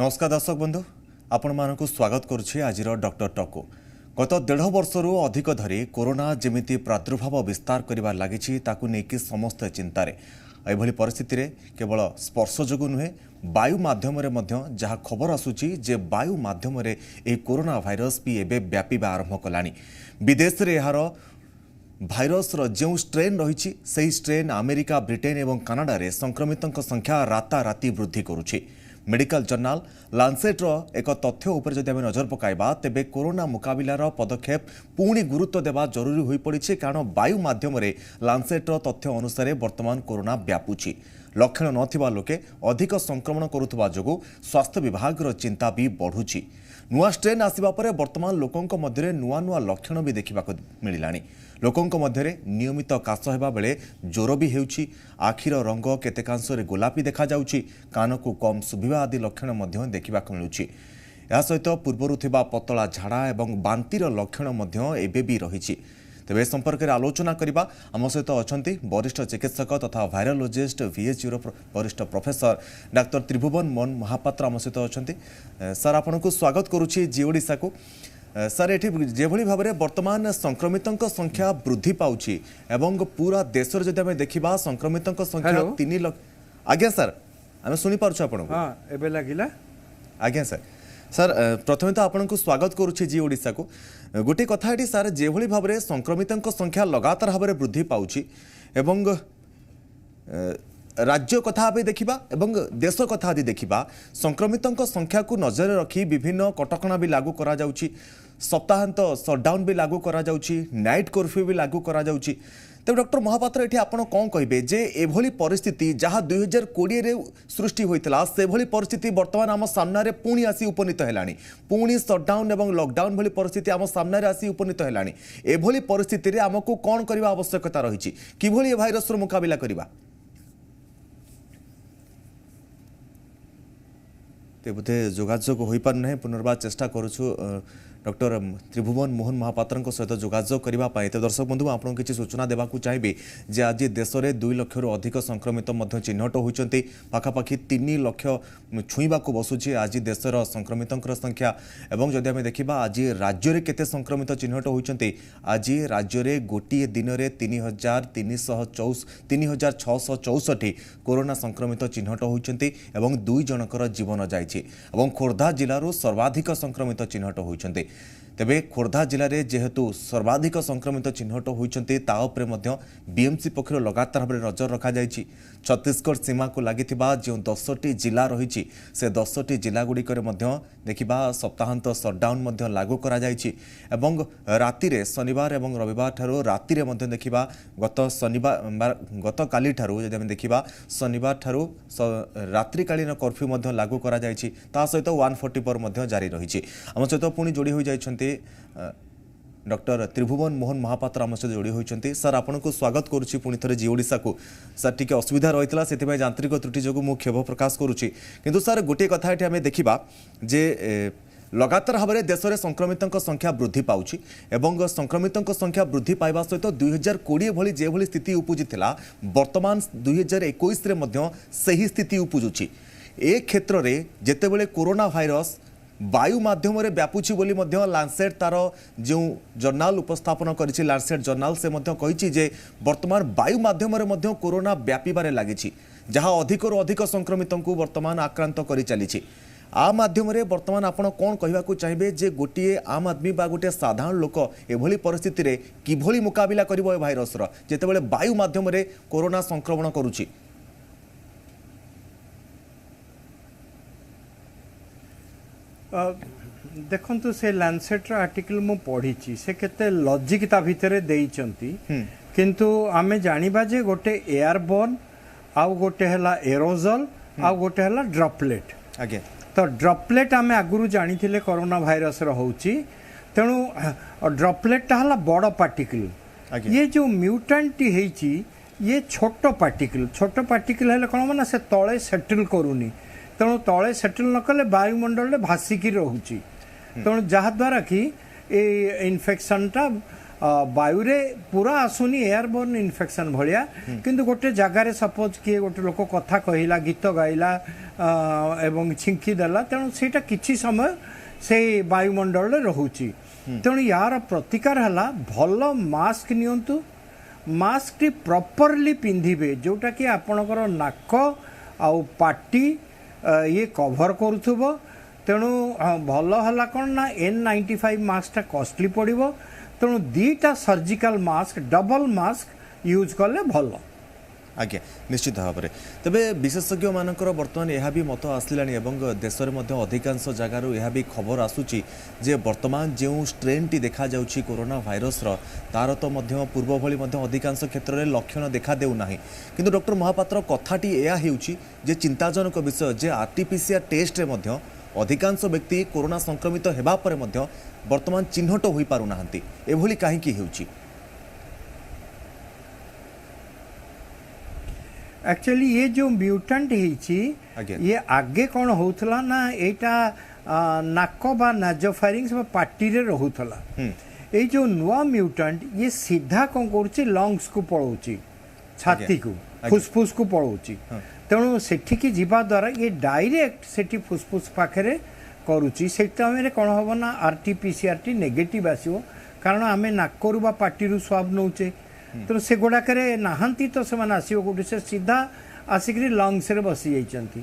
नमस्कार दर्शक बंधु आपण मानक स्वागत करुछि आज डॉक्टर टॉक को गत 1.5 वर्षर अधिक धरी कोरोना जमिति प्रादुर्भाव विस्तार करिबार लागिछि ताकु नेकी समस्त चिंतारे एभली परिस्थिति रे केवल स्पर्श जोगु नुहे वायु माध्यम रे मध्य जहा खबर आसुछि जे वायु माध्यम रे ए कोरोना भाइरस भी एबे व्यापीबा आरंभ कलानी विदेश रे यार भाइरस जो स्ट्रेन रही से स्ट्रेन अमेरिका ब्रिटेन एवं कनाडा रे संक्रमितों संख्या राताराति वृद्धि करुछि मेडिकल जर्नाल लांसेट एक तथ्य उपर जदि आमे नजर पकाइबा तेबे कोरोना मुकाबिलार पदक्षेप पुणी गुरुत्व देवा जरूरी होई पड़िछि कारण वायु माध्यम रे लांसेट तथ्य अनुसार वर्तमान कोरोना व्यापुछि लक्षण नथिबा लोके अधिक संक्रमण करुथबा जोगु स्वास्थ्य विभाग रो चिंता भी बढ़ुछि नुआ स्ट्रेन आसिबा परे वर्तमान लोकंक मध्यरे नुआ नुआ लक्षण भी देखा मिलानी लोकंक मध्यरे नियमित काश हेबा बेले ज्वर भी हेउछि आखिर रंग केतेकांश रे गोलापी देखा जाउछि कान को कम सुभिबा आदि लक्षण मध्य देखा मिलुछि या सहित पूर्वरु थिबा पतला झाड़ा एवं बांतिर लक्षण मध्य एबे भी रहिछि तेज संपर्क में आलोचना करबा आम सहित अच्छा वरिष्ठ चिकित्सक तथा भाइरोलोजिस्ट VHU वरिष्ठ प्रोफेसर डाक्टर त्रिभुवन मोहन महापात्र आम सहित अच्छा सर आपन को स्वागत करुछि जी ओडिशा को सर एठी जेभली भाव में वर्तमान संक्रमितों संख्या वृद्धि पाउछि एवं पूरा देश रे जदि आमे देखिबा संक्रमितों संख्या 3 लाख आज्ञा सर आमे सुनि पारछु आपन हां एबे लागिला आज्ञा सर प्रथम तो आपन को स्वागत करुछि जी ओडिशा को गोटे कथा एटी सर जेभली भाव में संक्रमितों संख्या लगातार भाव में वृद्धि पाउछि एवं राज्य कथा आबे देखिबा एवं देश कथा आदि देखिबा संक्रमितों संख्या को नजर रखी विभिन्न कटकणा भी लागू करा जाउछि सप्ताहांत शटडाउन भी लागू करा जाउछि नाइट कर्फ्यू भी लागू करा जाउछि तेज डॉक्टर महापात्र ये आपड़ कौन कहे जे एभली परिस्थिति जहाँ 2020 रे सृष्टि होता से भली परिस्थिति वर्तमान आम सामने पुणी आसी उपनीत है पुणी शटडाउन एवं लॉकडाउन भली परिस्थिति आम सामने आसी उपनीत है एभली परिस्थिति आमको कौन करने आवश्यकता रही किभली भाइरस मुकाबिला करवा बोधे जोगाजोग हो पार ना पुनर्बार चेष्टा करुछु डॉक्टर त्रिभुवन मोहन महापात्र सहित जोगाजोग करने तो दर्शक बंधु आपको किसी सूचना देवाक चाहिए जे आज देश में 2 लाख अधिक संक्रमित चिन्हट होती पाखापाखि 3 लाख छुईवा बसुची आज देशर संक्रमितों संख्या एवं जदि आम देखा आज राज्य में केते संक्रमित चिन्हट होती आज राज्य में गोटे दिन में 3664 कोरोना संक्रमित चिन्हट होती 2 जनकर जीवन जाइए खोर्धा जिलूर सर्वाधिक संक्रमित चिन्हट होती तेबे खोर्धा जिले में जेहेतु सर्वाधिक संक्रमित चिन्हट होती BMC पक्षर लगातार भाव नजर रखा जाइए छत्तीसगढ़ सीमा को लगी जो 10टी जिला रही से 10टी जिलागुड़िक देखा सप्ताहांत शटडाउन लागू करा जाइए एवं राति शनिवार और रविवार ठारू राति देखा गत काली ठारू जदि आम देखा शनिवार ठारू रात्रिकालीन कर्फ्यू लागू करा जाइए ता सहित 144 जारी रही आम सहित पुणी जोड़ी हो जाइए डॉक्टर त्रिभुवन मोहन महापात्र आम सहित जोड़ी होती सर आपन को स्वागत करुच्ची पुणी थे जी ओडिशा को सर टी असुविधा रही से यांत्रिक त्रुटि जो मुझे खेद प्रकाश करुच्ची किंतु सर गोटे कथा ये आम देखा जे लगातार भाव में देश में संक्रमितों संख्या वृद्धि पाउछि एवं संक्रमितों संख्या वृद्धि पाइबा सहित 2020 भली जे भली स्थिति उपजी वर्तमान 2021 रे मध्य सही स्थिति उपजुछि ए क्षेत्र में जेतेबेले कोरोना भाइरस वायु माध्यम रे व्यापुछि बोली मध्य लांसेट तार जो जर्नाल उपस्थापन करिछि लांसेट जर्नाल से मध्य कहिछि जे वर्तमान वायु माध्यम रे मध्य कोरोना व्यापीबारे लागिछि जहाँ अधिकरु अधिक संक्रमितों को वर्तमान आक्रांत करि चलिछि आ माध्यम रे वर्तमान आपण कौन कहवाक चाहिए जे गोटे आम आदमी बा गोटे साधारण लोक एभली परिस्थिति रे किभली मुकाबिला करिवो ए भाइरस रो जेतेबेले वायु माध्यम रे कोरोना संक्रमण करुछि देखंतु से लांसेट आर्टिकल मु पढ़ी से केते लॉजिक ता भितरे देइचंती किंतु आमे जानिबा जे गोटे एयरबोर्न आउ गोटे हला एरोजल आउ गोटे हला ड्रॉपलेट आगे तो ड्रॉपलेट आमे आगुरु जानिथिले कोरोना भाइरस रो होउची तेणु ड्रॉपलेट हला बड़ पार्टिकल ये जो म्यूटेंट हेची ये छोट पार्टिकल हेले कोन माने से तळे सेटल करूनी तेणु तले सेटल न कले वायुमंडल भासिकी रोची तेणु जहाद्वारा कि इनफेक्शनटा वायुरे पूरा आसुनी एयरबोर्न इन्फेक्शन भाया किंतु गोटे जगार सपोज किए गोटे लोक कथा कहला गीत गाइला एवं छिंकी देला तेणु सेटा किछि समय से वायुमंडल रोचे तेणु यार प्रतिकार है भल मास्क नियंतु मास्क टी प्रॉपरली पिंधिबे जोटा कि आपणकर नाक आउ पाटी ये कभर करुथुबो तेणु भल है कौन ना N95 मास्क कॉस्टली पड़ो तेणु दीटा surgical mask double mask use कले भल आज्ञा निश्चित भाव में तेबे विशेषज्ञ मानकर बर्तमान यह भी मत आसला देश में अधिकांश जगार यह भी खबर आसूची जे वर्तमान जो स्ट्रेन टी देखा जाउछि कोरोना भाइरस तार तो पूर्व भली अधिकांश क्षेत्र में लक्षण देखा देउना किंतु डॉक्टर महापात्र कथाटी यह हेउछि जे चिंताजनक विषय जे आरटीपीसीआर टेस्ट रे मध्य अधिकांश व्यक्ति कोरोना संक्रमित हेबा परे मध्य वर्तमान चिन्हट होई पारु नाहंती एभली काहेकि हेउछि एक्चुअली ये जो म्यूटेंट है ये आगे कौन होता ना यहाँ नाक बा नाजोफारिंग्स बा पार्टी रे रोहुतला ये जो नुआ म्यूटेंट ये सीधा कौन करुच्ची लंग्स को पड़ोची छाती को फुसफुस को पड़ोची तेणु सेठिकी जीवा द्वारा ये डायरेक्ट सेठी फुसफुस पाखे करुच्ची से कौन हम ना आरटीपीसीआर टी नेगेटिव आसो कारण आम नाकरू बा पार्टी स्वाब नौचे तो से गुड़ाक नहांती तो से आसो से सीधा आसिक लंग्स रे बसी जाइछंती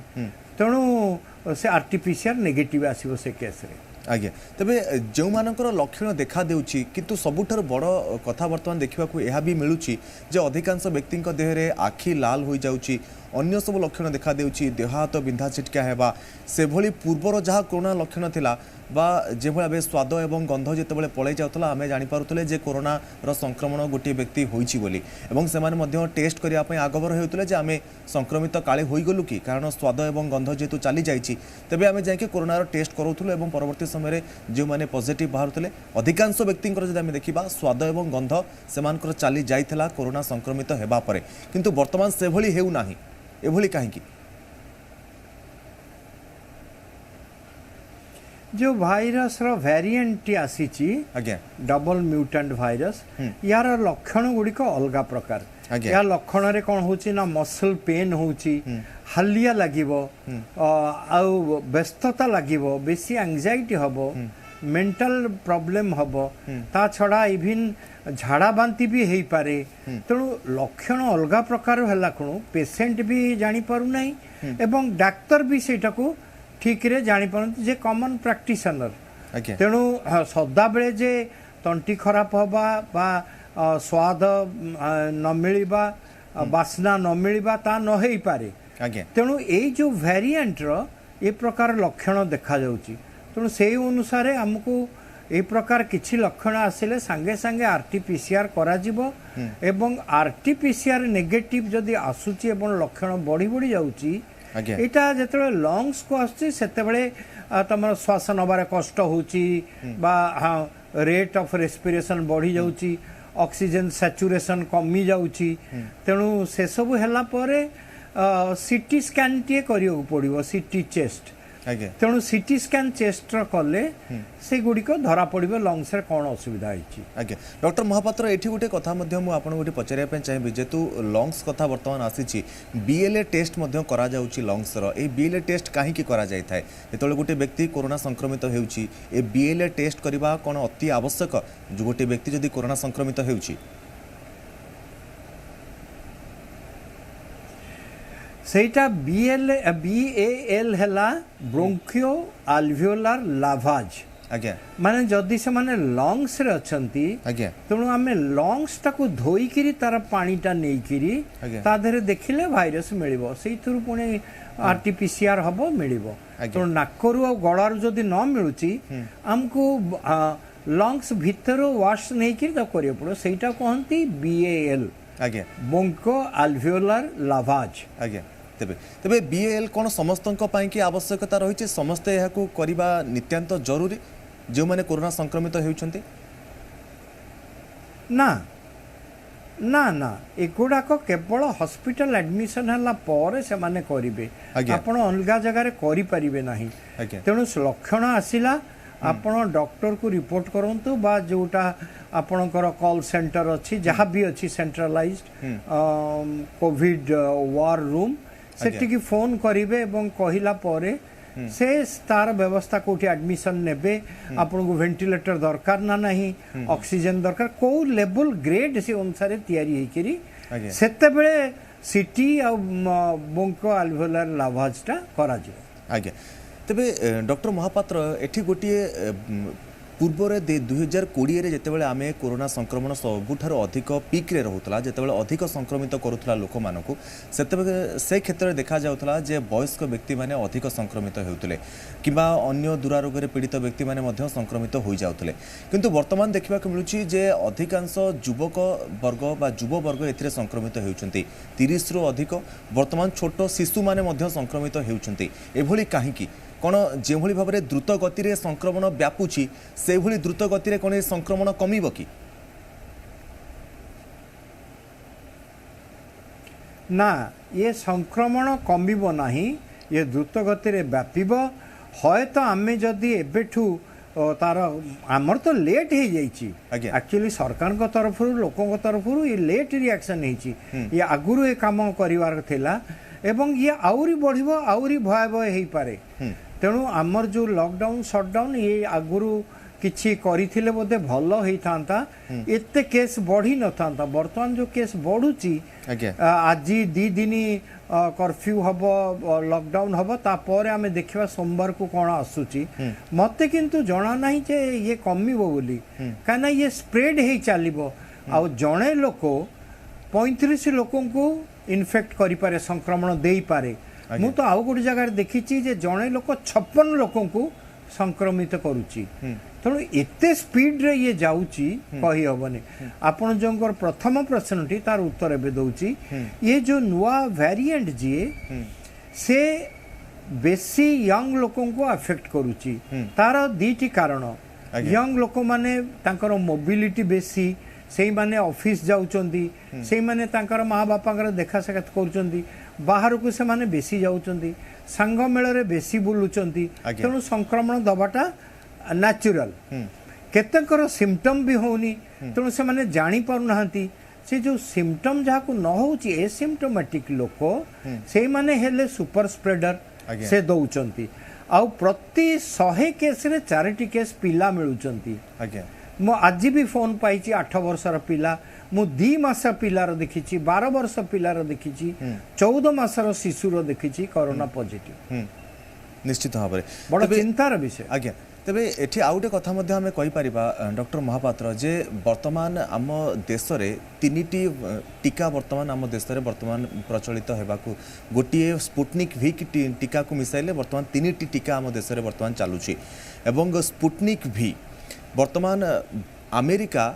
तेणु से आरटीपीसीआर नेगेटिव आसो से केस रे आज्ञा तेबे जो मानकर लक्षण देखा देउछि किंतु सबुठार बड़ कथा वर्तमान देखा यह भी मिलूची जे अधिकांश व्यक्ति देह में आखि लाल हो जाउछि अन्य सब लक्षण देखा देउछि देह हाथ बिंधा छिटका हेबा से भली पूर्वर जहाँ कोरोना लक्षण थिला बा जे भाव स्वाद एवं गंध जितेबाला पलि जाऊला आम जापे जे कोरोना संक्रमण गोटे व्यक्ति होइछि बोली एवं सेमाने मध्य टेस्ट करने आगभर होते जे आम संक्रमित काले होइगलु कि कारण स्वाद एवं गंध जेहेतु चली जाइछि तेबे आम जाके कोरोनार टेस्ट करूथुलु एवं परवर्ती समय जो मैंने पॉजिटिव बाहरुले अधिकांश व्यक्ति जदि आम देखा स्वाद एवं गंध सेमानकर चली जाइथिला कोरोना संक्रमित हेबा परे किंतु वर्तमान से भली हेउ नाही एभली काहेकि जो भाइरस रो वेरिएंट आसीची डबल म्यूटेंट भाइरस यार लक्षण गुड़िक अलग प्रकार या लक्षण रे कौन होची ना मसल पेन होची हालिया लागिबो आउ व्यस्तता लागिबो बेसी एंजाइटी हबो मेंटल प्रॉब्लम हबो ता छड़ा इवन झाड़ा बांती भी हेई पारे तेणु लक्षण अलग प्रकार हला कोन पेशेंट भी जानी पारु नाही एवं डाक्टर भी सेटा को ठीक रे जानी पारंती जे कॉमन प्रैक्टिशनर तेणु सदा बेले जे तंटी खराब हबा बा स्वाद न मिलबा बासना न मिलबा ता न हेई पारे तेणु ए जो वेरिएंट रो ए प्रकार लक्षण देखा जाउची तेणु से अनुसार हमको ए प्रकार किछि लक्षण आसिले संगे संगे आरटीपीसीआर करा जिवो एवं आरटीपीसीआर नेगेटिव जदि आसुची एवं लक्षण बढ़ी बढ़ी जाउची एटा जेतबे लंग्स को आसुची सेतेबेले तमर श्वास नबार कष्ट होची बा रेट ऑफ रेस्पिरेशन बढ़ी जाउची ऑक्सीजन सैचुरेशन कमी जाउची तेणु से सब हैला परे सीटी स्कैन टी करियो पड़िबो सीटी चेस्ट तेणु सीटी स्कैन चेस्ट कले से गुड़िक धरा पड़े लंग्स रे कौन असुविधा होइछि आज्ञा डॉक्टर महापात्र एठी गोटे कथा मध्य मु आपन गोटे पचारिया चाहिए जेतु लंग्स कथा वर्तमान आसीछि बीएलए टेस्ट मध्य करा जाउछि लंग्स रो ए बीएलए टेस्ट काहे की करा जाय थाए जेतले गोटे व्यक्ति कोरोना संक्रमित हेउछि ए बीएलए टेस्ट करबा कोन अति आवश्यक जो गोटे व्यक्ति जदि कोरोना संक्रमित हेउछि सेटा बीएएल हैला ब्रोंकियो अल्वियोलार लाभाज माने जदि से माने लंग्स रे अछंती तेणु आमे लंग्स टाको धोईकिरी तार पानीटा नेइकिरी ता देहरे देखिले भाइरस मिलिबो सेइथुरु पुणी आरटीपीसीआर हबो मिलिबो तो नाकरू आ गळार जदि न मिलुची हमको लंग्स भीतर वाश नेइकिरी ता करियो पड़ो सेइटा कहंती बीएएल ब्रोंकियो अल्वियोलार लाभाज तेबे तेबे बीएल कौन समस्त की आवश्यकता रही समस्ते यह करवा नित्यांत जरूरी जो मैंने कोरोना संक्रमित होती ना ना ना एगुड़ाक केवल हॉस्पिटल एडमिशन है पर से माने करिवे आपण अलग जगह करि परिबे नाही तेणु लक्षण आसिला आपण डॉक्टर को रिपोर्ट करंतु बा जोटा आपणकर कॉल सेंटर अच्छी जहाँ भी अच्छी सेंट्रलाइज्ड कोविड वार रूम सेठी फोन करिवे एवं कहिला परे से तार व्यवस्था कोठी एडमिशन नेबे आपन को वेंटिलेटर दरकार ना नहीं ऑक्सीजन दरकार को लेवल ग्रेड से अनुसार तैयारी हेकरी सेते बेले सिटी आ बंको अल्वेओलार लाभाजटा करा जे आज्ञा तेबे डॉक्टर महापात्र एठी गोटिए पूर्वर 2020 जितेबाला आम कोरोना संक्रमण सबुठार अधिक पिक्रे रोला जितेबाला अधिक संक्रमित करुला लोक मानक से क्षेत्र में देखा जाउथला जे वयस्क व्यक्ति माने अधिक संक्रमित होउतले किबा अन्य दुरारोग पीड़ित व्यक्ति माने संक्रमित हो जाउथले किंतु वर्तमान देखा मिलूँ जे अधिकांश युवक वर्ग बा युव वर्ग ए संक्रमित होउछंती 30 रु अधिक वर्तमान छोट शिशु माने संक्रमित होउछंती एभली काहीकि कौन जो भाव में द्रुत गति रे संक्रमण व्यापुची से भली द्रुत गति रे कौन संक्रमण कमिब कि ना ये संक्रमण कमिब नाही ये द्रुत गति रे व्यापिब हय तो आमे जदि एबेठू तार आमर तो लेट हो जाइए एक्चुअली सरकार को तरफ लोकों तरफ ये लेट रिएक्शन होइछि ये आगुरु ए काम करिवार थिला एवं ये आउरी बढ़िबो आउरी भयावह हो पारे तेणु आमर जो लॉकडाउन शटडाउन ये आगुरु किछि करिथिले बोधे भल होता एते केस बढ़ी न था बर्तमान जो केस बढ़ुची आज 2 दिन कर्फ्यू हम लॉकडाउन हम तापर आम देखा सोमवार को कौन आसूची मते किंतु जना नहीं जे ये कमिबो बोली कहीं ये स्प्रेड हो चलो आ जड़े लोक 35 लोक को इनफेक्ट करें संक्रमण दे पारे मु तो आउ गोटे जगह देखी जे जड़े लोक 56 लोक को संक्रमित करुच्ची तेणु एते स्पीड रे ये जाऊची कही हबनी आपण जो प्रथम प्रश्नटी तार उत्तर एबे दउची ये जो नुआ वेरिएंट जीए से बेसी यंग लोकों को अफेक्ट करुच्ची तार दीटी कारण यंग लोक माने तांकर मोबिलिटी बेसी से माने ऑफिस जाउचंदी से माने तांकर माँ बापा देखा साक्षात करुचंदी बाहर को से माने बेसी जाउचंदी संग मेल रे बेसी बुलुचंदी तेणु संक्रमण दबाटा नेचुरल केतकर सिम्पटम भी होनी तेणु से माने जानी पारु नाहंती से जो सिम्पटम जहाँ को न होची एसिम्पटोमेटिक लोक से माने हेले सुपर स्प्रेडर से दउचंती आ प्रति 100 केस रे 4टी केस पिला मिलुचंती मु आज भी फोन पाई 8 वर्षर पिला मु 2 मास पिलार देखी 12 वर्ष पिलार देखी 14 मासर शिशुर देखी कोरोना पॉजिटिव निश्चित भाव में बड़ चिंतार विषय आज्ञा तेबे एठी आउ गोटे कथा मध्य आमे कहि परिबा डॉक्टर महापात्र जे वर्तमान आम देश रे 3टी टीका वर्तमान आम देश रे वर्तमान प्रचलित हेबाकू गोटिए स्पुटनिक वी टीका को मिसाइले वर्तमान 3टी टीका आम देश रे वर्तमान चालुची एवं स्पुटनिक वी वर्तमान अमेरिका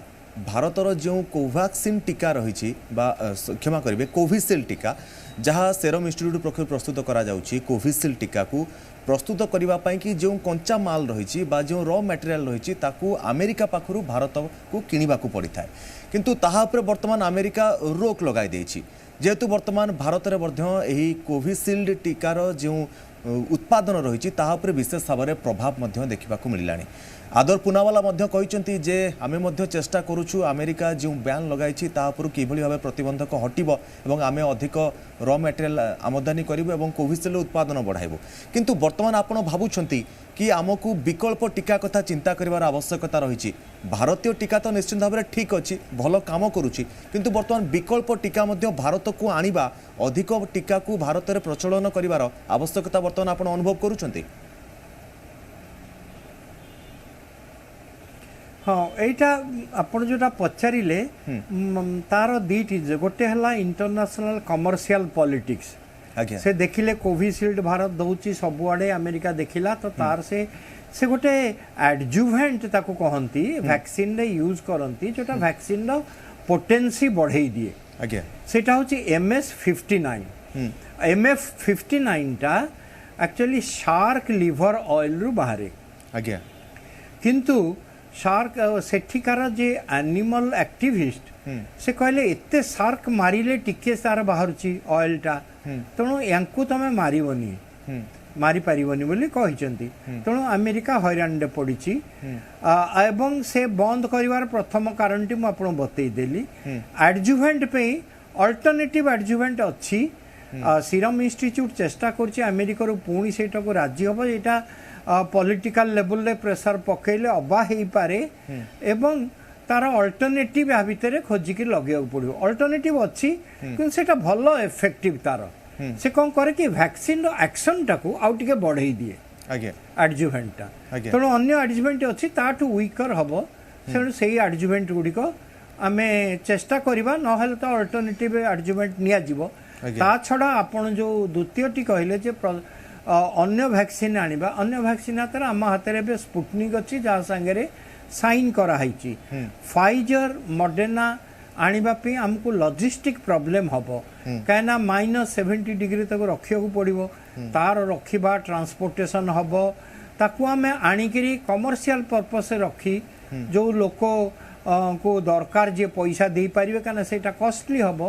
भारतर जो कोवैक्सीन टीका रही क्षमा करेंगे कोविशील्ड टीका जहाँ सेरम इंस्टीट्यूट पक्ष प्रस्तुत करा जाउची कोविशील्ड टीका को प्रस्तुत करने कि जो कंचा माल रही जो रॉ मटेरियल रही अमेरिका पाखु भारत को किणवा पड़ी था किंतु ताहापर वर्तमान अमेरिका रोक लगाई देछि जेहेतु वर्तमान भारत में कोविशील्ड टीकार जो उत्पादन रही विशेष भाव में प्रभाव देखा मिलला आदर पुनावाला कहते जे आमे चेष्टा करुछु अमेरिका जो बैन लगाई तापर किभली भाव प्रतिबंधक हटिबो एवं आमे अधिक रॉ मटेरियल आमदानी करिबो एवं कोविशील्ड उत्पादन बढ़ाइबो किंतु वर्तमान आपण भाबुछंती कि आमको विकल्प टीका कथा चिंता करिवार आवश्यकता रही भारतीय टीका तो निश्चित भाव में ठीक अच्छी भल काम करुच्ची किंतु वर्तमान विकल्प टीका भारत को आनिबा अधिक टीका को भारत में प्रचलन करिवार आवश्यकता वर्तमान आपण अनुभव करुछंती हाँ एटा आपण जोटा पचारिले तार दीटी गोटे हला इंटरनेशनल कमर्शियल पॉलिटिक्स से देखिले कोविशील्ड भारत दउची सबुआडे अमेरिका देखिला तो तार से गोटे एडजुवेंट ताको कहंती वैक्सीन रे यूज करंती जोटा वैक्सीन रो पोटेंसी बढ़ाई दिए आज्ञा सेटा होची MS-59 MF-59 टा एक्चुअली शार्क लिवर ऑयल रु बाहरे आज्ञा किंतु शार्क सेठिकार जे एनिमल एक्टिविस्ट से कहले एते शार्क मारिले टिके सार बाहरुची ऑयल टा तेणु यांकु तमे मारिबनी मारी पारिबनी बोली कहिसंती तेणु अमेरिका हैरान पड़ी एवं से बंद करिवार प्रथम कारण टी मु आपन बतई देली एडजुवेंट पे अल्टरनेटिव एडजुवेंट अच्छी सीरम इंस्टीट्यूट चेष्टा करछि अमेरिका रो पुणी सेटा को राज्य हबो एटा पॉलिटिकल लेवल रे प्रेशर पकेले अबा हेई पारे एवं तार अल्टरनेटिव या भितर खोजिक लगे पड़ो अल्टरनेटिव अच्छी कि सेटा भल इफेक्टिव तार से कौन करे कि वैक्सीन एक्शन टाकू आउ टिके बढ़ई दिए एडजुवेंटा तेणु अन्य एडजुवेंट अच्छी ताठू वीकर हम तेणु से एडजुवेंट गुड़िक आम चेष्टा करवा ना तो अल्टरनेटिव एडजुवेंट नियाजिवो ता छड़ा आपण जो द्वितीयटी कहले जे अन्य वैक्सीन आनिबा अन्य वैक्सीन हाथ आम हाथ में स्पुटनिक अच्छी जहाँ सांगे साइन कराई फाइजर मॉडर्ना आनिबा पे हमको लॉजिस्टिक प्रॉब्लम हबो कहना -70 डिग्री तक रखिया को पड़िबो तार रखिबा ट्रांसपोर्टेशन हबो ताकू आमे आनिकरी कमर्शियल पर्पस से रखी जो लोक को दरकार जे पैसा दे पारिबे कहना सेटा कॉस्टली हबो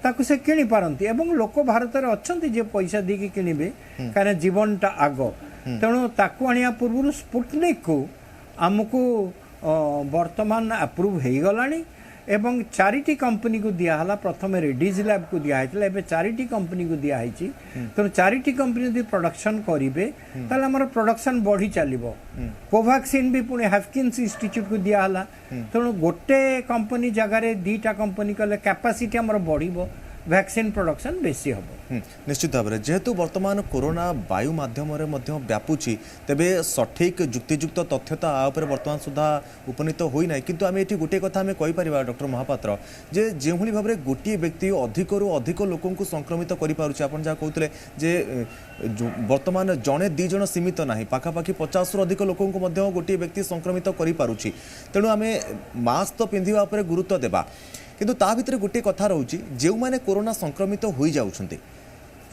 ताकू से किनि पारंती एवं लोक भारत रे अछंती जे पैसा दे के किनिबे कहना जीवनटा आगो तेणु ताकू आनिया पूर्व स्पुटनिक को आमको वर्तमान अप्रूव हो गलानी एवं चारिटी कंपनी को दिया प्रथम रेडिज लैब को दिया है चारिटी कंपनी को दिया है तेणु चारिटी कंपनी यदि प्रोडक्शन करेंगे ताले हमर प्रोडक्शन बढ़ी चलो कोवैक्सीन भी पुणे हैफकिन्स इंस्टीट्यूट को दिया तेणु गोटे कंपनी जगार दीटा कंपनी कले कैपेसिटी हमर बढ़िबो वैक्सीन प्रोडक्शन बेसी हम निश्चित भाव में जेहेतु वर्तमान कोरोना वायु माध्यम व्यापुची तेबे सठिक युक्तियुक्त तथ्यता आपर वर्तमान सुधा उपनीत होना किंतु आम ये गोटे कथा आम कहीपर डॉक्टर महापात्र जे जो भाव में गोटे व्यक्ति अधिक रु अधिक लोक संक्रमित कर कहते जे वर्तमान जड़े दीज सीमित ना पाखापाखि 50 रु अधिक लोक गोटे व्यक्ति संक्रमित करुच्ची तेणु आम मास्क तो पिंधा गुरुत्व देवा किंतु ता भितर गोटे कथा रोचे जो मैंने कोरोना संक्रमित हो जाउछन्ते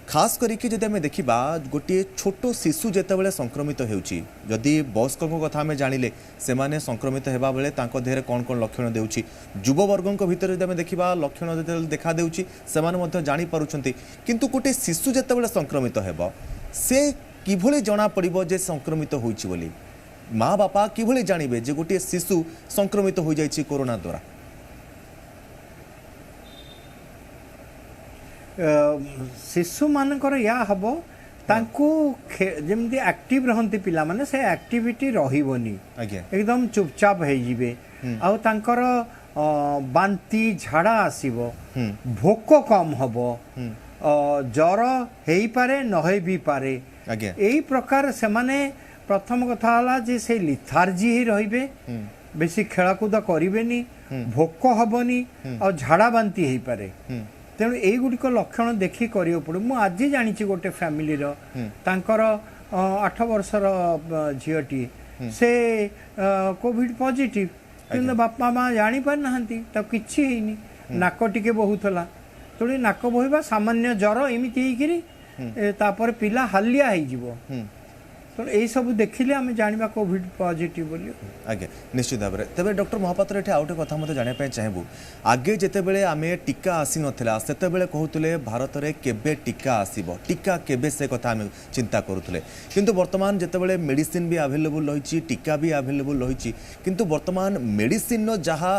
खास करके जदि आम देखा गोटे छोट शिशु जितेबाला संक्रमित होती जदि वयस्क कथा आम जानिले से माने संक्रमित होगा बेले देहरे कौन कौन लक्षण देउछि युववर्गों भितर जदि आम देखा लक्षण जो देखा देउछि से जानी पारुछन्ते किंतु गोटे शिशु जितेबाला संक्रमित हेबो से किभली जना पड़िबो जे संक्रमित होइछि बोली माँ बापा किभली जानिबे जे गोटे शिशु संक्रमित हो जाइछि कोरोना द्वारा शिशु मानकर या हम तांको जमती एक्टिव रहंती पिला माने से एक्टिविटी रहिबोनी एकदम चुपचाप हो जिवे आउ तांकर बांती झाड़ा आसीबो भोक कम हबो जर हेई पारे न होई भी पारे एई प्रकार से माने प्रथम कथा हला जे से लिथार्जी ही रहिबे बेसी खेलाकूद करिवेनी भोक हबनी और झाड़ा बांती हेई पारे तेणु युड़िक लक्षण देखी करियो पड़े मु आज जानी गोटे फैमिली तांकर 8 वर्षर झीटी से कोविड पॉजिटिव कि बापा माँ जानी पार ना तो किसी है नाक टिके बहुला तेणु नाक बोहबा सामान्य ज्वर एमती तापर पिला हालिया हो तो यही सब देखिले आम जाना कोविड पॉजिटिव बोली आगे निश्चित भाव में तेज डॉक्टर महापात्र ये आउ गए कथा जानापी चाहबू आगे जितेबले आम टीका आसी नाला से कहते भारत में केबे टीका आसब टीका केबे से कथा आम चिंता करुले किंतु वर्तमान जितेबले मेडिसिन भी आवेलेबल रही टीका भी आवेलेबल रही किंतु वर्तमान मेडिसिन जहाँ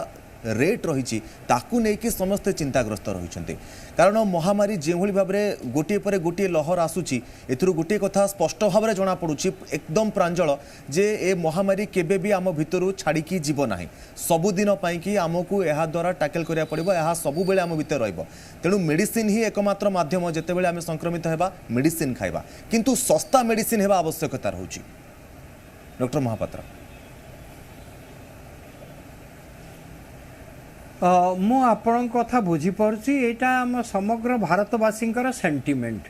रेट रही ताकू नहीं समस्ते चिंताग्रस्त रही कारण महामारी जो भाव में गोटे पर गोटे लहर आसूची एथुरु गोटे कथा स्पष्ट भाव में जना पड़ुची एकदम प्रांजल जे ए महामारी केबे भी आम भितर छाड़ी जीव ना सबुदिन कि आमको यह द्वारा टैकल करा पड़ो यह सब बेले आम भितर रेणु मेडिसिन ही एकमात्र माध्यम जितेबाला आम संक्रमित होगा मेडिसिन खाइबा किंतु सस्ता मेडिसिन होगा आवश्यकता रही डॉक्टर महापात्र मु आपण कथा बुझीपारुची एटा हम समग्र भारतवासी सेंटिमेंट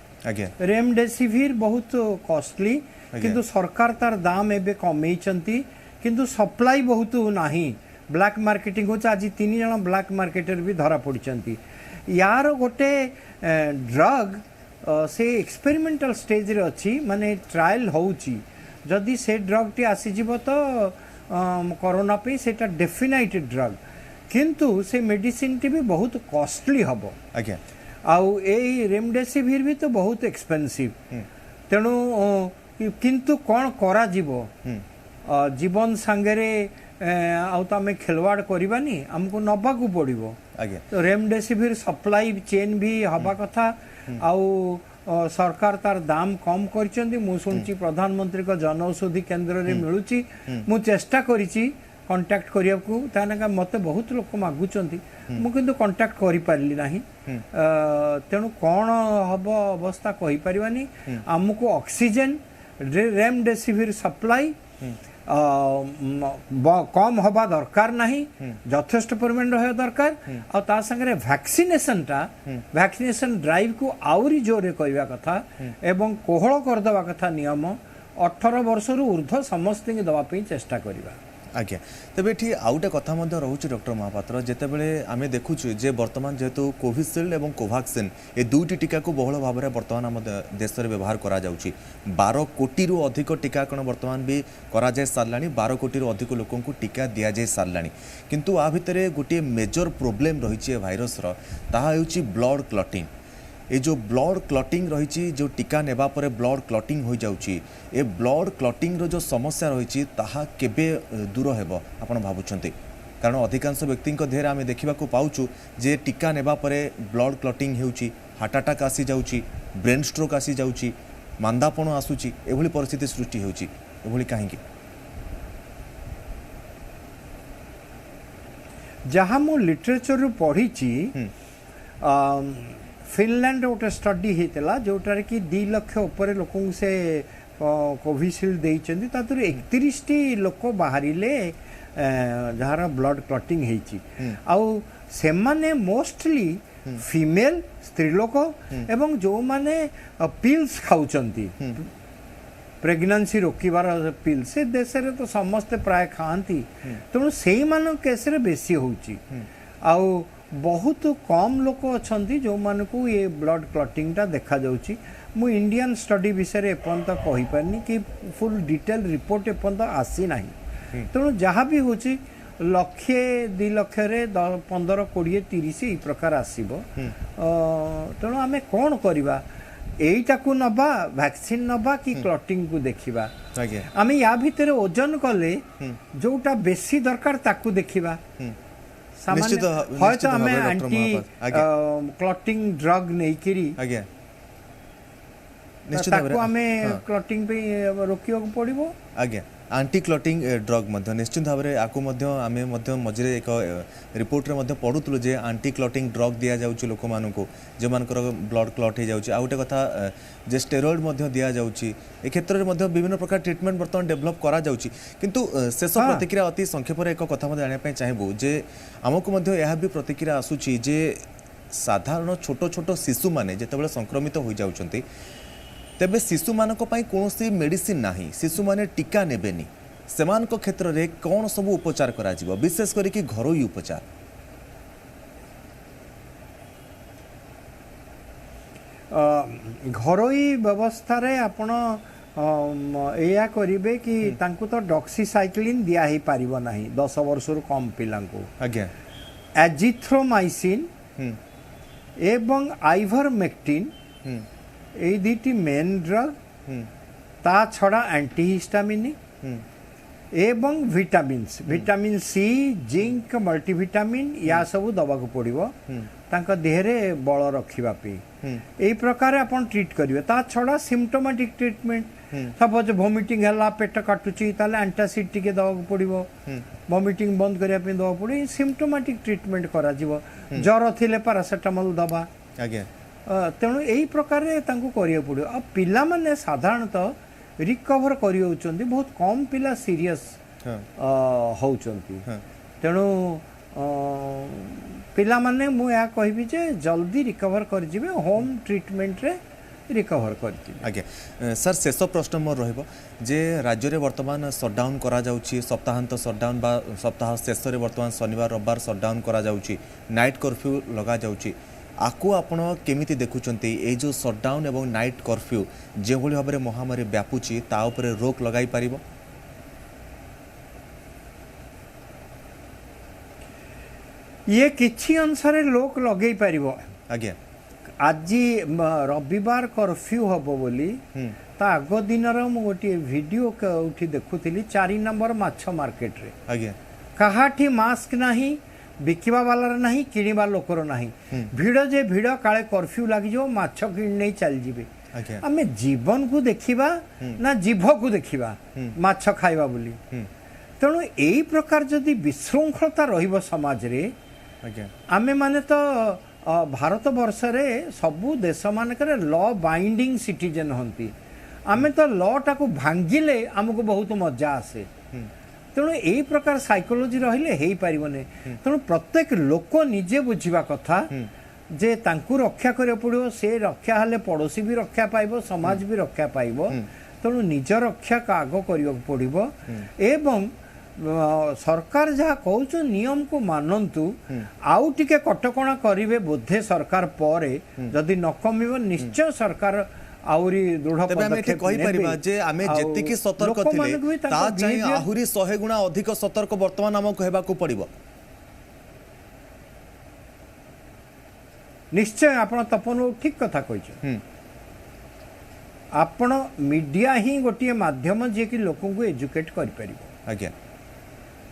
रेमडेसिविर बहुत कॉस्टली किंतु सरकार तार दाम एबे कमे किंतु सप्लाई बहुत नाही ब्लैक मार्केटिंग हो आज 3 जन ब्लैक मार्केटर भी धरा पड़ती यार गोटे ड्रग से एक्सपेरिमेंटल स्टेज रे अच्छी माने ट्रायल होउची जदि से ड्रग टी आसीजिवो तो कोरोना पे सेटा डेफिनेट ड्रग किंतु से मेडिसिन टी भी बहुत कॉस्टली हम आउ ए रेमडेसिविर भी तो बहुत एक्सपेंसिव तेणु किंतु कौन करा जीवो जीवन सांगरे आउ तो आम खेलवाड़ करवानी आमको नबाकू पड़ो तो रेमडेसिविर सप्लाई चेन भी हवा कथा आउ सरकार तार दाम कम कर मुझे प्रधानमंत्री को जन औषधि केन्द्र में मिलूँ मु चेष्टा करी कंटाक्ट करने को मत बहुत लोक मागुंट मुझे कंटाक्ट कर पारि ना तेणु कौन हम अवस्था कहीपरानी आमको ऑक्सीजन रेमडेसिविर सप्लाई कम हवा दरकार नहीं यथेष्ट परिमाण रहा दरकार आ संगे वैक्सीनेशन ड्राइव को आउरी जोरे करवा कथा एवं कोहल करदे कथा नियम 18 वर्ष ऊर्ध्व समस्त दवाई चेष्टा करवा आज्ञा तेज ये आउटे कथा रोचे डॉक्टर महापात्र जितेबाला आम देखुचु जे बर्तमान जेहेतु कोविशील्ड और कोवैक्सीन ये दुईटी टीका को बहुल भाव में बर्तमान आम देश में व्यवहार करा 12 कोटी रु अधिक टीकाकरण बर्तमान भी करा जाय सारला 12 कोटी रु अधिक लोक टीका दि जाय सारला किंतु आ भितर गोटे मेजर प्रोब्लेम रही भाइरस ताहा हेउची ब्लड क्लटिंग ये जो ब्लड क्लटिंग रही जो टीका नेबा परे ब्लड क्लटिंग हो जाउची ए ब्लड क्लटिंग रो जो समस्या रही ताहा केबे दूर हेबो आपण भाबुछंती कारण अधिकांश व्यक्ति देहरे आम देखा पाऊँ जे टीका नेबा परे ब्लड क्लटिंग हेउची हार्ट अटैक आसी जाउची ब्रेन स्ट्रोक आसी जाउची मांदापण आसुची एभली परिस्थिति सृष्टि हेउची एभली काहेकि जहाँ मु लिटरेचर रु पढ़ी फिनलैंड गोटे स्टडी होता जोटार कि 2 लाख उपर लोक से कोविशील्ड देइचंदी तातुर 31 लोक बाहर जार ब्लड क्लटिंग होती आउ से माने मोस्टली फीमेल स्त्रीलोक एवं जो माने पिल्स खाउचंती प्रेगनेंसी रोकबार पिल से देश रे तो समस्ते प्राय खाती तेणु से केस रे बेसी होउची आउ बहुत कम लोक अच्छा जो मानक ये ब्लड क्लटिंग टा देखा जाउची मु इंडियन स्टडी विषय एपर्यंत कही पारनी कि फुल डिटेल रिपोर्ट एपर्यंत आसी ना तेणु जहाँ भी होची लक्षे 2 लाख 15 20 30 यही प्रकार आसब तेणु आम कौन करवा यहीटा को नबा वैक्सीन नबा कि क्लटिंग को देखा आम या भितर ओजन कले जोटा बेसी दरकार ताकू देखा सामान्य आम एंटी क्लटिंग ड्रग नहीं क्लटिंग पे रोकिया पड़ो आज्ञा आंटी क्लटिंग ड्रग निश्चित भाव में आपको आम मझे एक रिपोर्ट रे पढ़ुलु जे आंटी क्लटिंग ड्रग दि जाऊँ लोक मानू जो मान ब्लड क्लट हो जाए गोटे कथा जे स्टेरॉइड दि जाऊँगी ए क्षेत्र में विभिन्न प्रकार ट्रिटमेंट बर्तमान डेभलप करा जाउची किंतु शेष प्रतिक्रिया अति संक्षेप एक कथा जानापी चाहबू जे आमको यह भी प्रतिक्रिया आसूची जे साधारण छोट छोट शिशु मैंने जितेबाला संक्रमित हो जाउछंती तेबे शिशु मानक पई कोनोसी मेडिसिन नाही शिशु माने टीका नेबेनी सेमान को क्षेत्र रे कौन सब उपचार करा जीवो विशेष करी कि घरोई उपचार घरोई व्यवस्था रे आपण एया करिवे कि तांको तो डॉक्सीसाइक्लिन दिया ही पारिबो नाही 10 वर्ष रु कम पिलांको आज्ञा एजिथ्रोमाइसिन एवं आइवरमेक्टिन ये दीटी मेन ड्रग ता छड़ा एंटीहिस्टामिनिक एवं vitamins vitamin C zinc multivitamin या सब दबा को पड़ो तांका देहरे बल रखिबा ए प्रकार अपन ट्रीट करिवे ता छड़ा सिम्पटोमेटिक ट्रीटमेंट सपोज वोमिटिंग हला पेट काटुची ताले एंटासिड टिके दबा को पड़ो वोमिटिंग बंद करिया पे दबा पड़ो सिम्पटोमेटिक ट्रीटमेंट करा जीवो ज्वर थिले पैरासिटामोल दबा आज्ञा तेणु यही प्रकार करिया पड़ो आ पिला माने साधारणतः रिकवर कर बहुत कम पिला सीरियस होउचंती तेणु पिला माने मु या कहबी जे जल्दी रिकवर कर जिवे होम ट्रीटमेंट रे रिकवर कर आज्ञा सर शेष प्रश्न मोर रहिबो जे राज्य रे वर्तमान शटडाउन करा जाउची सप्ताहांत शटडाउन बा सप्ताह शेष रे वर्तमान शनिवार रविवार शटडाउन करा जाउची नाइट कर्फ्यू लगा जाउची आपको आपण केमिति देखुचंती ए जो शटडाउन एवं नाइट कर्फ्यू जो भली भाव में महामारी व्यापुची ता उपरे रोक लगाई पारिबो ये किछि अनुसार लोक लगे पारिबो आज्ञा आज रविवार कर्फ्यू हम बोली ता आग दिन गोटे भिडियो उठी देखुली 4 नंबर माछ मार्केट रे आज्ञा कहाठी मास्क नहीं बिकवा वालार नहीं किणवा लोकर नहीं भिड़ जे भिड़ काले कर्फ्यू लगी माछ कि नहीं चल जीवे आम जीवन को देखा ना जीभ को देखा माछ खाइबा बोली तेणु यही प्रकार जदि विशृंखलता रहिबो समाज रे आमे माने तो भारत वर्ष रे सबु देश मानकर लॉ बाइंडिंग सिटीजन हंती आमे तो लॉ टाको भांगिले आमको बहुत मजा आसे तेणु यही प्रकार साइकोलोजी रहिले हेई पारिबने तेणु प्रत्येक लोक निजे बुझिबा कथा जे तांकु रक्षा करे पड़ो से रक्षा हले पड़ोसी भी रक्षा पाइबो समाज भी रक्षा पाइबो तेणु निज रक्षा का आग करियो पड़िबो एवं सरकार जहाँ कहूँ नियम को मानतु आउ टिके कटकणा करिवे बोधे सरकार परे जदि न कमिबो निश्चय सरकार आउरी दृढ़ पदक्षेप कहिपारिबा जे आमे जेतिकी सतर्क थिले ता चाहिँ आहुरी 100 गुणा अधिक सतर्क वर्तमान आम कहबाकू पड़िबो निश्चय आपण तपन ठीक कथा कहिछ आपण मीडिया ही गोटे माध्यम जे कि लोक को एजुकेट करि परिबो आज्ञा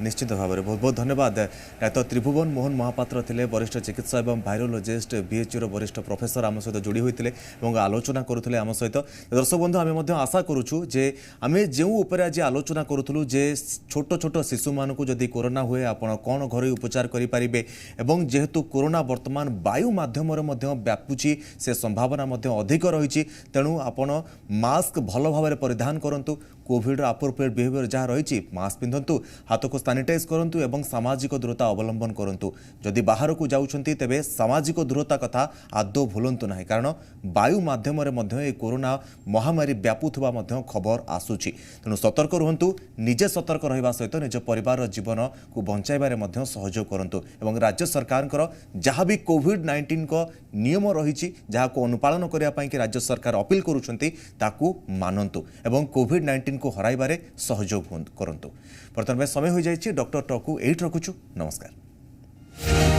निश्चित भाव में बहुत बहुत धन्यवाद डाक्टर त्रिभुवन मोहन महापात्र थे वरिष्ठ चिकित्सा एवं भाइरोलोजिस्ट बीएचयू वरिष्ठ प्रोफेसर आम सहित जोड़ी होते आलोचना करुले आम सहित दर्शक बंधु आम आशा करुचु जे आम जो उपर आज आलोचना करूँ जे छोट छोट शिशु मानक जदि कोरोना हुए आपड़ कौन घर उपचार करेंगे एवं जेहेतु कोरोना वर्तमान वायु मध्यम व्यापुची से संभावना अधिक रही तेणु आपण मास्क भल भाव परिधान करूँ कोविड अप्रोप्रिएट बिहेवियर जहाँ रही मास्क पिंधतु हाथ को सानिटाइज करूँ एवं सामाजिक दूरता अवलंबन करूँ जदि बाहर को जाउछंती तेबे सामाजिक दूरता कथा आदौ भूलंतु नहीं कारण वायु माध्यम कोरोना महामारी व्यापुवा खबर आसूची तेणु सतर्क रुहंतु निजे सतर्क रहिबा सहित निज परिवार जीवन को बंचाइबारे सहयोग करूँ एवं राज्य सरकार जहाँ भी कोविड-19 को नियम रही जहाँ को अनुपालन करने कि राज्य सरकार अपील करुछंती ताकू मानंतु एवं कोविड-19 को हराइबारे सहयोग करंतु। वर्तमान समय हो जाइए डॉक्टर टॉक को एट रखुछु नमस्कार।